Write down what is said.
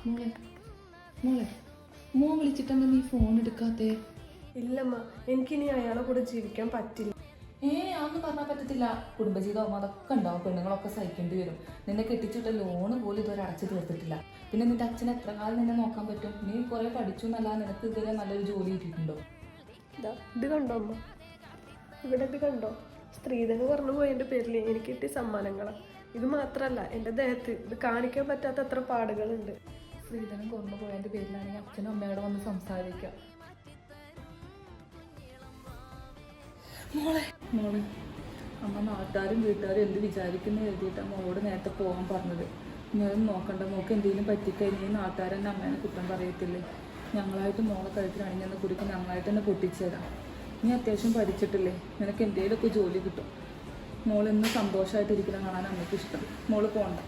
മോളെ മോളെ മോൻ വിളിച്ചിട്ടെന്താ നീ ഫോൺ എടുക്കാത്തേ? ഇല്ലമ്മ, എനിക്കിനി അയാളെ കൂടെ ജീവിക്കാൻ പറ്റില്ല. അതൊന്നും പറഞ്ഞാൽ പറ്റത്തില്ല. കുടുംബജീവിതം അതൊക്കെ ഉണ്ടാവും, പെണ്ണുങ്ങളൊക്കെ സഹിക്കേണ്ടി വരും. നിന്നെ കെട്ടിച്ചിട്ട ലോണ് പോലും ഇതുവരെ അടച്ചു തീർത്തിട്ടില്ല. പിന്നെ നിന്റെ അച്ഛൻ എത്ര കാലം നിന്നെ നോക്കാൻ പറ്റും? നീ കുറെ പഠിച്ചു എന്നല്ല, നിനക്ക് ഇതുവരെ നല്ലൊരു ജോലി കിട്ടിയിട്ടുണ്ടോ? ഇത് കണ്ടോ അമ്മ, ഇവിടെ ഇത് കണ്ടോ? സ്ത്രീധനം കുറഞ്ഞു പോയതിൻ്റെ പേരിൽ എനിക്ക് കിട്ടിയ സമ്മാനങ്ങളാണ്. ഇത് മാത്രമല്ല, എൻ്റെ ദേഹത്ത് ഇത് കാണിക്കാൻ പറ്റാത്ത അത്ര പാടുകളുണ്ട്. സ്ത്രീധനം കുറഞ്ഞു പോയതിൻ്റെ പേരിലാണെങ്കിൽ അച്ഛനും അമ്മയോട് വന്ന് സംസാരിക്കാം. മോളെ മോളെ അമ്മ നാട്ടുകാരും വീട്ടുകാരും എന്ത് വിചാരിക്കുന്നു എഴുതിയിട്ടാണ് മോളോട് നേരത്തെ പോകാൻ പറഞ്ഞത്. ഞാൻ നോക്കണ്ട, മോക്ക് എന്തെങ്കിലും പറ്റിക്കഴിഞ്ഞാൽ നാട്ടുകാരെന്നെ അമ്മേനെ കുറ്റം പറയത്തില്ലേ? ഞങ്ങളായിട്ട് മോളെ കഴുത്തിലണിഞ്ഞെന്ന് കുടിക്കും, ഞങ്ങളായിട്ട് തന്നെ പൊട്ടിച്ചേരാം. നീ അത്യാവശ്യം പഠിച്ചിട്ടില്ലേ? നിനക്ക് എന്തെങ്കിലുമൊക്കെ ജോലി കിട്ടും. മോളിന്ന് സന്തോഷമായിട്ടിരിക്കുന്ന കാണാൻ അമ്മയ്ക്ക് ഇഷ്ടം. മോള് പോകണ്ട.